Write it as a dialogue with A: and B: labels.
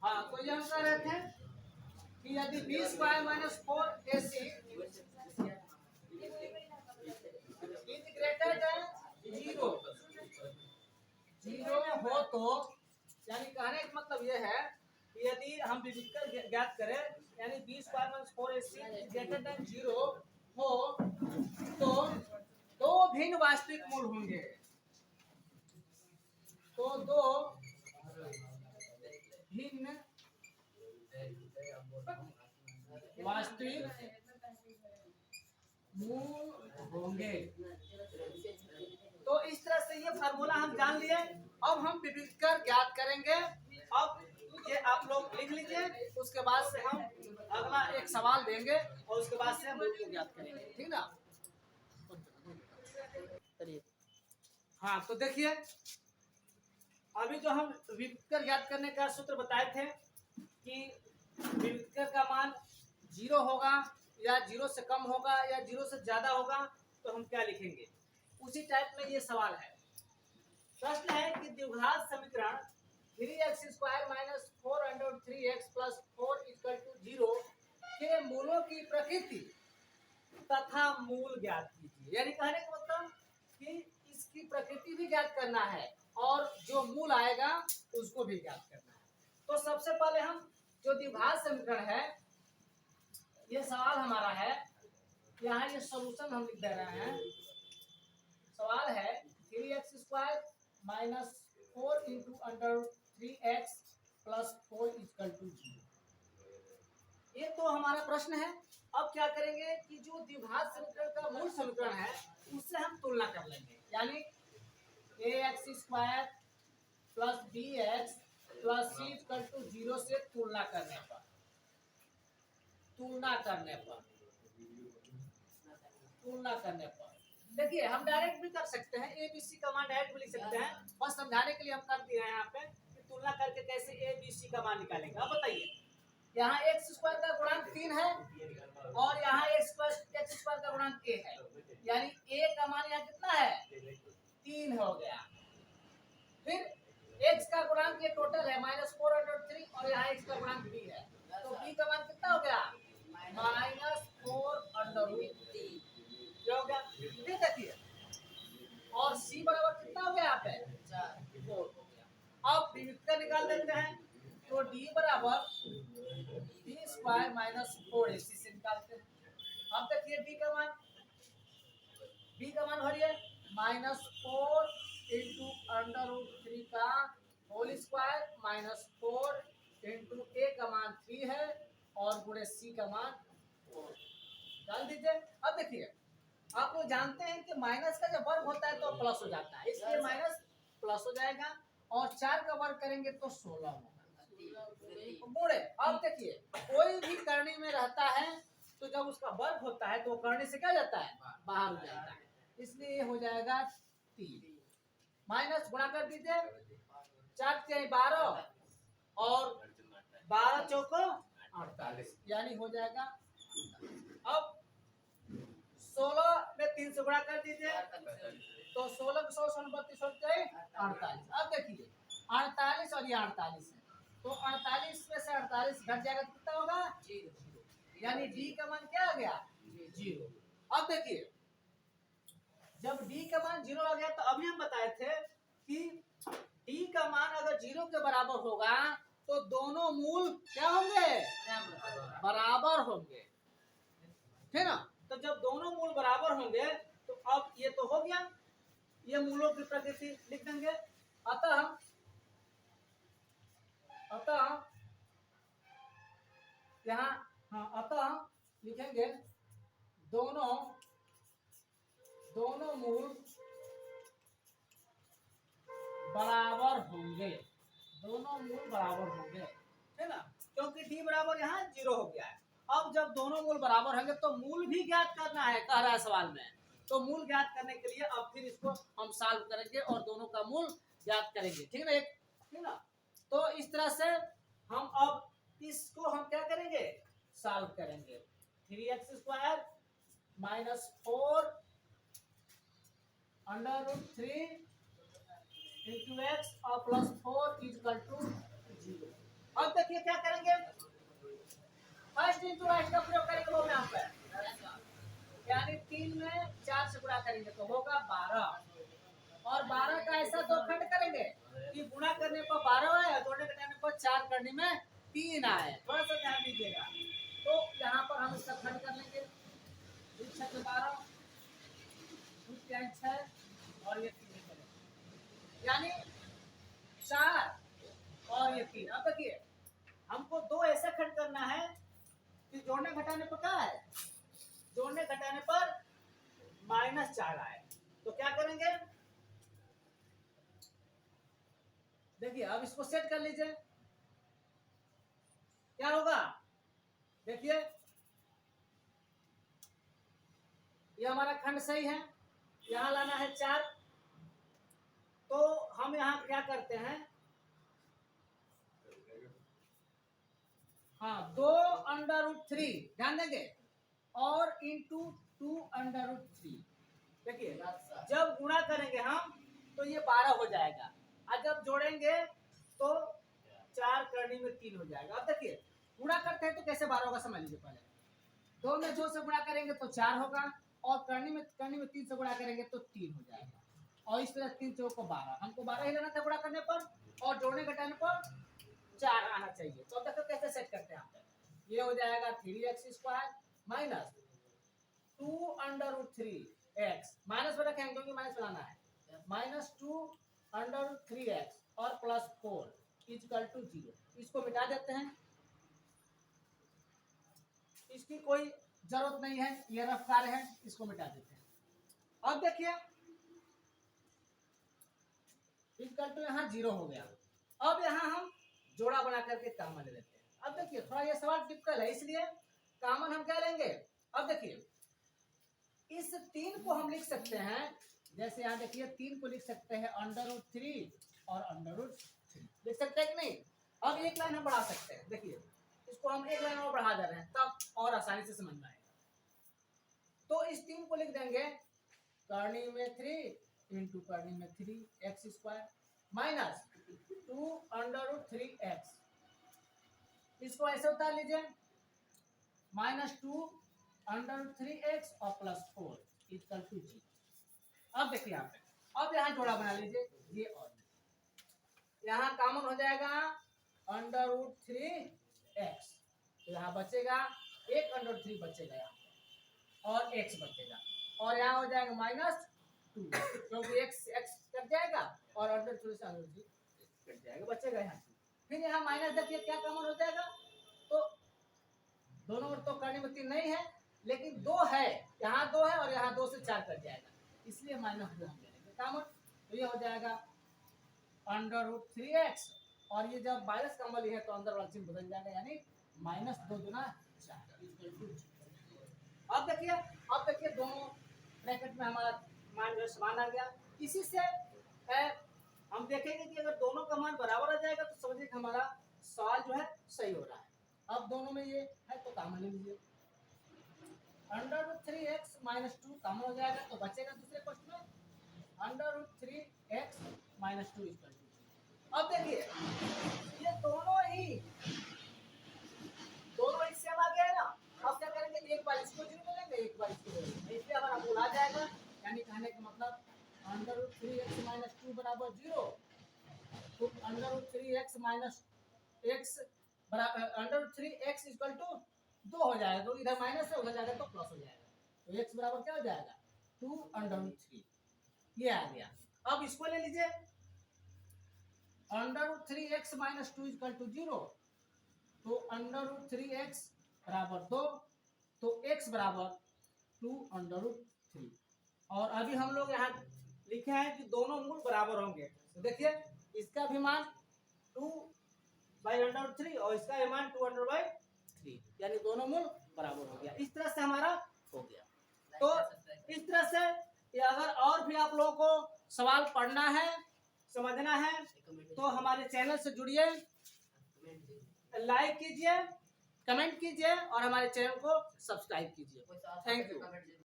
A: हाँ, तो ये हम कह रहे थे कि यदि B square minus 4ac is greater than zero हो तो, यानी कहने का मतलब ये है कि यदि हम विविधकर ज्ञात करें, यानी B square minus 4ac greater than zero हो तो दो भिन्न वास्तविक मूल होंगे। तो दो भिन्न वास्तविक मूल होंगे। तो इस तरह से ये फार्मूला हम जान लिए। अब हम विविधकर ज्ञात करेंगे। अब ये आप लोग लिख लीजिए, उसके बाद से हम अगला एक सवाल देंगे और उसके बाद से हम मूल को ज्ञात करेंगे, ठीक ना। हाँ, तो देखिए अभी जो हम विविधकर ज्ञात करने का सूत्र बताए थे कि विविधकर का मान जीरो होगा या जीरो से कम होगा या जीरो से ज्यादा होगा, तो हम क्या लिखेंगे, उसी टाइप में ये सवाल है। प्रश्न है कि द्विघात समीकरण 3x² minus 4√3x plus 4 equal to 0 के मूलों की प्रकृति तथा मूल ज्ञात कीजिए। यानी कहने का मतलब कि इसकी प्रकृति भी ज्ञात करना है और जो मूल आएगा उसको भी ज्ञात करना है। तो सबसे पहले हम जो द्विघात समीकरण है, ये सवाल हमारा है, यहाँ ये सॉल्यूशन हम लिख दे रहे हैं। सवाल है 3x² minus 4 into under 3x plus 4 equal to 0। ये तो हमारा प्रश्न है। अब क्या करेंगे कि जो द्विघात समीकरण का मूल समीकरण है उससे हम तुलना कर लेंगे, यानी ax² plus bx plus c equal to 0 से तुलना करने पर देखिए हम डायरेक्ट भी कर सकते हैं, ए बी सी का मान डायरेक्ट भी लिख सकते हैं, और समझाने के लिए हम कर दिए हैं यहाँ पे कि तुलना करके कैसे ए बी सी का मान निकालेंगे। अब बताइए, यहाँ x² का गुणांक 3 है और यहाँ x² का गुणांक a है, यानी a का मान यहाँ कितना है, 3 हो गया। फिर x का गुणांक ये टोटल है -4√3 और यहाँ x का गुणांक b है, तो b का मान कितना हो गया, -4√3 हो गया। फिर देखिए और c बराबर कितना हो गया यहाँ पे, 4 हो गया। अब विविधता निकाल देते हैं, तो d बराबर b² माइनस 4ac से निकालते हैं। अब देखिए b का मान भरिए -4 इंटू अंडर√3 का whole square minus 4 into a का मान 3 है और गुणे c का मान 4 डाल दीजिए। अब देखिए आप लोग जानते हैं कि माइनस का जब वर्ग होता है तो प्लस हो जाता है, इसलिए माइनस प्लस हो जाएगा और 4 का वर्ग करेंगे तो 16 होगा गुणे। अब देखिए कोई भी करनी में रहता है तो जब उसका वर्ग होता है तो करनी से क्या जाता है, बाहर हो जाता है, इसलिए हो जाएगा 3। माइनस गुणा कर दीजिए, 4 के 12 और 12 चौको 48, यानी हो जाएगा। अब 16 में 3 से गुणा कर दीजिए, तो 16 को 100 32 48। अब देखिए 48 और ये 48 है, तो 48 में से 48 घट जाएगा तो कितना होगा, 0, यानी d का मान क्या आ गया, 0। अब देखिए जब d का मान 0 आ गया तो अभी हम बताए थे कि d का मान अगर 0 के बराबर होगा तो दोनों मूल क्या होंगे, बराबर होंगे, है ना। तो जब दोनों मूल बराबर होंगे तो अब ये तो हो गया, ये मूलों की प्रकृति लिख देंगे। अतः यहाँ अतः लिखेंगे दोनों मूल बराबर होंगे, है ना, क्योंकि d बराबर यहाँ 0 हो गया है। अब जब दोनों मूल बराबर होंगे तो मूल भी ज्ञात करना है, कह रहा है सवाल में, तो मूल ज्ञात करने के लिए अब फिर इसको हम सॉल्व करेंगे और दोनों का मूल ज्ञात करेंगे, ठीक है ना। तो इस तरह से हम अब इसको हम क्या करेंगे, सॉल्व करेंगे। 3x² माइनस 4 अंडर√3 इंटू x और प्लस 4 इक्वल टू 0। अब देखिए तीन जो का प्रयोग करेंगे वो यहाँ पर, यानी 3 में 4 से गुणा करेंगे तो होगा 12, और 12 का ऐसा दो खंड करेंगे कि गुणा करने पर 12 आए और जोड़ने घटाने पर 4 करने में 3 आए। थोड़ा सा ध्यान दीजिएगा। तो यहाँ पर हम इसका खंड कर लेंगे, 12 6 और ये 3 यानी 4 और ये 3। अब देखिए हमको दो ऐसा खंड करना है कि जोड़ने घटाने पर क्या है, जोड़ने घटाने पर -4 आए। तो क्या करेंगे, देखिए अब इसको सेट कर लीजिए, क्या होगा, देखिए ये हमारा खंड सही है, यहां लाना है 4, तो हम यहां क्या करते हैं, हाँ 2√3 ध्यान देंगे और इंटू 2√3। देखिए जब गुणा करेंगे हम तो ये 12 हो जाएगा, और जब जोड़ेंगे तो 4 करने में 3 हो जाएगा। अब देखिए गुणा करते हैं तो कैसे 12 होगा समझ लीजिए। पहले 2 में 2 से गुणा करेंगे तो 4 होगा, और करने में 3 से गुणा करेंगे तो 3 हो जाएगा, और इस तरह 3 चौक को 12, हमको 12 ही लेना था गुणा करने पर, और जोड़ने घटाने पर 4 आना चाहिए। तो अब देखो कैसे सेट करते हैं आप, ये हो जाएगा 3x² माइनस 2√3x, माइनस में रखेंगे क्योंकि माइनस बनाना है, -2√3x और प्लस 4 इक्वल टू 0। इसको मिटा देते हैं, इसकी कोई जरूरत नहीं है, ये रफ कार्य है, इसको मिटा देते हैं। अब देखिए इक्वल टू यहाँ 0 हो गया। अब यहाँ हम जोड़ा बना करके कॉमन ले लेते हैं। अब देखिए थोड़ा ये सवाल टिपिकल है, इसलिए कॉमन हम क्या लेंगे। अब देखिए इस 3 को हम लिख सकते हैं, जैसे यहाँ देखिए 3 को लिख सकते हैं √3 और √3 लिख सकते हैं कि नहीं। अब एक लाइन हम बढ़ा सकते हैं, देखिए इसको हम एक लाइन और बढ़ा दे रहे हैं तब और आसानी से समझ में आएगा। तो इस 3 को लिख देंगे करनी में 3 इंटू करनी में 3x² माइनस 2√3x, इसको ऐसे उतार लीजिए, -2√3x और प्लस 4 इक्वल टू 0। अब देखिए यहाँ पे, अब यहाँ जोड़ा बना लीजिए, ये और यहाँ कॉमन हो जाएगा √3x, तो यहाँ बचेगा एक √3 बचेगा यहाँ और x बचेगा, और यहाँ हो जाएगा -2 क्योंकि x कट जाएगा और √3 से √3 कट जाएगा, बचेगा यहाँ। फिर यहाँ माइनस देखिए क्या कॉमन हो जाएगा, तो दोनों ओर तो करने में 3 नहीं है लेकिन 2 है, यहाँ 2 है और यहाँ 2 से 4 कट जाएगा, इसलिए -2 हम ले लेंगे कॉमन। तो ये हो जाएगा √3x, और ये जब माइनस कॉमन है तो अंदर वाला चिन्ह बदल जाएगा, यानी -2 × 4। अब देखिए दोनों ब्रैकेट में हमारा मान जो समान आ गया। इसी से हम देखेंगे कि अगर दोनों का मान बराबर आ जाएगा तो समझिए कि हमारा सवाल जो है सही हो रहा है। अब दोनों में ये है तो कॉमन ले लीजिए, √3x - 2 कॉमन हो जाएगा, तो बचेगा दूसरे क्वेश्चन में √3x - 2 इक्वल टू। अब देखिए ये दोनों सेम आ गया है ना। अब क्या करेंगे, एक बार इसको 0 ले लेंगे, एक बार इसको ले लेंगे, इसलिए हमारा मूल आ जाएगा, यानी कहने का मतलब √3x - 2 बराबर 0, तो √3x इक्वल टू 2 हो जाएगा, तो इधर माइनस है उधर जाएगा तो प्लस हो जाएगा, तो x बराबर क्या हो जाएगा 2√3, ये आ गया। अब इसको ले लीजिए √3x - 2 इक्वल टू 0, तो √3x बराबर 2, तो x बराबर 2√3। और अभी हम लोग यहाँ लिखे हैं कि दोनों मूल बराबर होंगे, तो देखिए इसका भी मान 2/√3 और इसका भी मान 2/3, यानी दोनों मूल बराबर हो गया। इस तरह से हमारा हो गया। तो इस तरह से अगर और भी आप लोगों को सवाल पढ़ना है, समझना है, तो हमारे चैनल से जुड़िए, लाइक कीजिए, कमेंट कीजिए और हमारे चैनल को सब्सक्राइब कीजिए। Thank you.